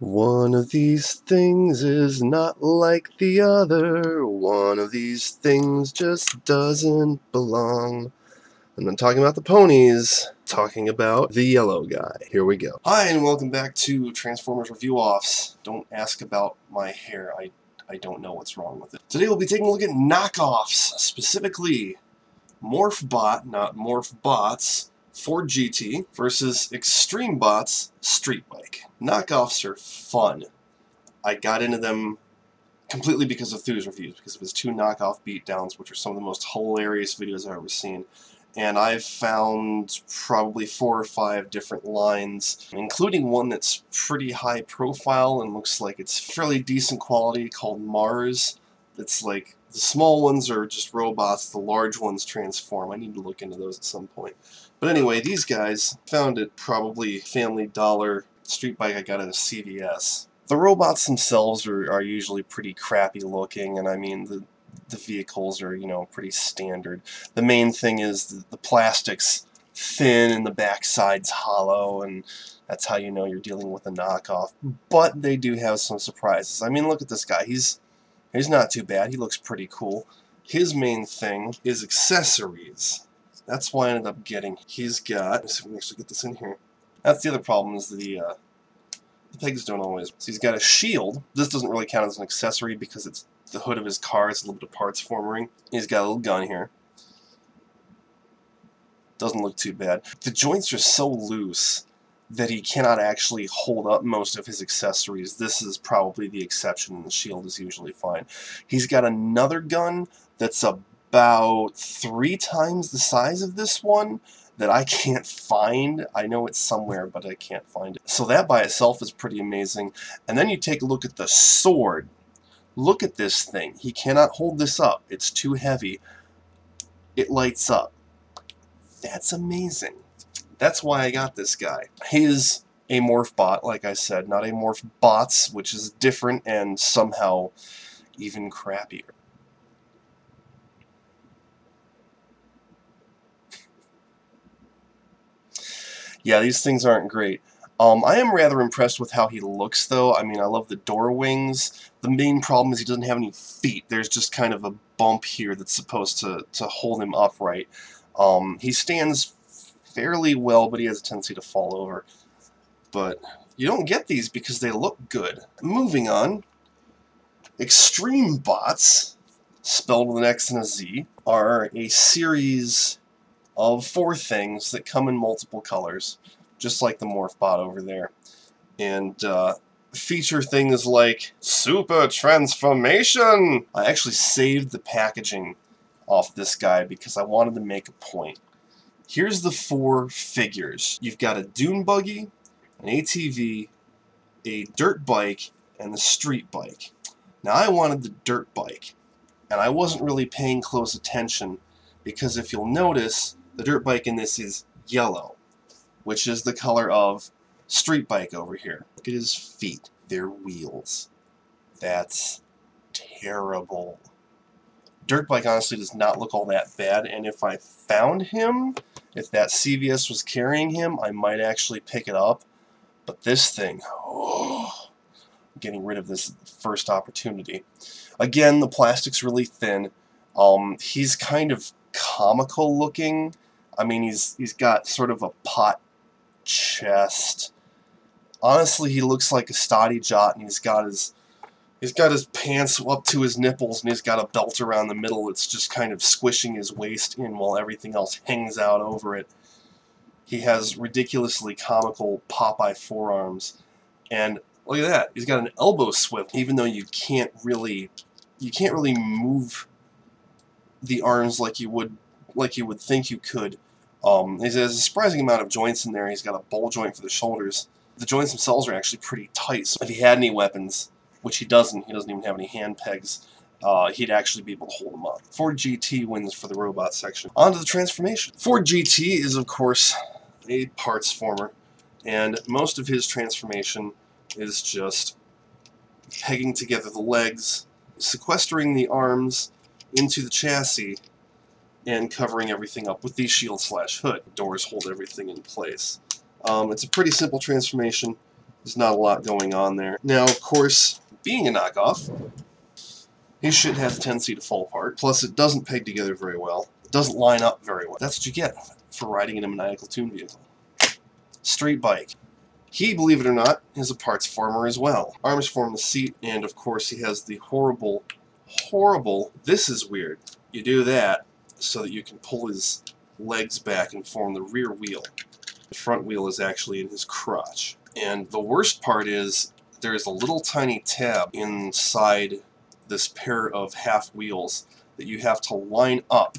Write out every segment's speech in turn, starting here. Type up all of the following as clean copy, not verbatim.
One of these things is not like the other. One of these things just doesn't belong. I'm not talking about the ponies, talking about the yellow guy. Here we go. Hi, and welcome back to Transformers Review Offs. Don't ask about my hair. I don't know what's wrong with it. Today we'll be taking a look at knockoffs, specifically Morphbot, not Morphbots, Ford GT versus ExtremeBotz Street Bike. Knockoffs are fun. I got into them completely because of Thu's reviews, because of his two knockoff beatdowns, which are some of the most hilarious videos I've ever seen. And I've found probably 4 or 5 different lines, including one that's pretty high profile and looks like it's fairly decent quality, called Mars. It's like, the small ones are just robots, the large ones transform. I need to look into those at some point. But anyway, these guys, found it probably Family Dollar street bike I got at a CVS. The robots themselves are usually pretty crappy looking, and I mean, the vehicles are, you know, pretty standard. The main thing is the plastic's thin and the backside's hollow, and that's how you know you're dealing with a knockoff. But they do have some surprises. I mean, look at this guy. He's not too bad. He looks pretty cool. His main thing is accessories. That's why I ended up getting. He's got. Let's see if we can actually get this in here. That's the other problem, is the pegs don't always. So he's got a shield. This doesn't really count as an accessory because it's the hood of his car. It's a little bit of parts forming. He's got a little gun here. Doesn't look too bad. The joints are so loose that he cannot actually hold up most of his accessories. This is probably the exception, and the shield is usually fine. He's got another gun that's about 3 times the size of this one that I can't find. I know it's somewhere, but I can't find it. So that by itself is pretty amazing. And then you take a look at the sword. Look at this thing. He cannot hold this up. It's too heavy. It lights up. That's amazing. That's why I got this guy. He is a Morphbot, like I said, not a Morphbots, which is different and somehow even crappier. Yeah, these things aren't great. I am rather impressed with how he looks, though. I mean, I love the door wings. The main problem is he doesn't have any feet. There's just kind of a bump here that's supposed to hold him upright. He stands fairly well, but he has a tendency to fall over. But you don't get these because they look good. Moving on, ExtremeBotz, spelled with an X and a Z, are a series of 4 things that come in multiple colors, just like the Morphbot over there. And feature things like Super Transformation! I actually saved the packaging off this guy because I wanted to make a point. Here's the 4 figures. You've got a dune buggy, an ATV, a dirt bike, and the street bike. Now I wanted the dirt bike, and I wasn't really paying close attention because if you'll notice, the dirt bike in this is yellow, which is the color of street bike over here. Look at his feet. They're wheels. That's terrible. Dirt bike honestly does not look all that bad, and if I found him, if that CVS was carrying him, I might actually pick it up. But this thing, oh, I'm getting rid of this first opportunity. Again, the plastic's really thin. He's kind of comical looking. I mean, he's got sort of a pot chest. Honestly, he looks like a Stoddy Jot, and he's got his pants up to his nipples, and he's got a belt around the middle that's just kind of squishing his waist in while everything else hangs out over it. He has ridiculously comical Popeye forearms, and look at that. He's got an elbow swivel, even though you can't really move the arms like you would think you could. He has a surprising amount of joints in there. He's got a ball joint for the shoulders. The joints themselves are actually pretty tight, so if he had any weapons, which he doesn't even have any hand pegs, he'd actually be able to hold them up. Ford GT wins for the robot section. On to the transformation. Ford GT is, of course, a parts former, and most of his transformation is just pegging together the legs, sequestering the arms into the chassis, and covering everything up with the shield/hood. The doors hold everything in place. It's a pretty simple transformation. There's not a lot going on there. Now, of course, being a knockoff, his shit has a tendency to fall apart. Plus, it doesn't peg together very well. It doesn't line up very well. That's what you get for riding in a maniacal tune vehicle. Street bike. He, believe it or not, is a parts farmer as well. Arms form the seat, and of course he has the horrible, this is weird. You do that so that you can pull his legs back and form the rear wheel. The front wheel is actually in his crotch. And the worst part is there's a little tiny tab inside this pair of half wheels that you have to line up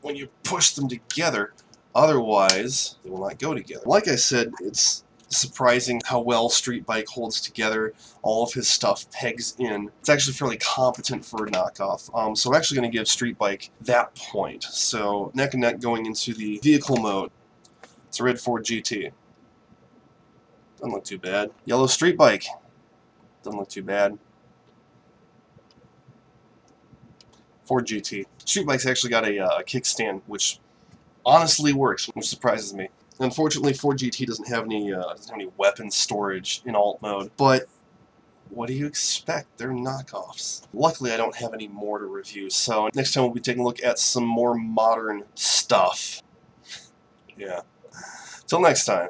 when you push them together. Otherwise, they will not go together. Like I said, it's surprising how well Street Bike holds together. All of his stuff pegs in. It's actually fairly competent for a knockoff. So I'm actually going to give Street Bike that point. So neck and neck going into the vehicle mode. It's a red Ford GT. Doesn't look too bad. Yellow Street Bike. Doesn't look too bad. Ford GT. Street Bike's actually got a kickstand, which honestly works, which surprises me. Unfortunately, Ford GT doesn't have any weapon storage in alt mode, but what do you expect? They're knockoffs. Luckily, I don't have any more to review, so next time we'll be taking a look at some more modern stuff. Yeah. Till next time.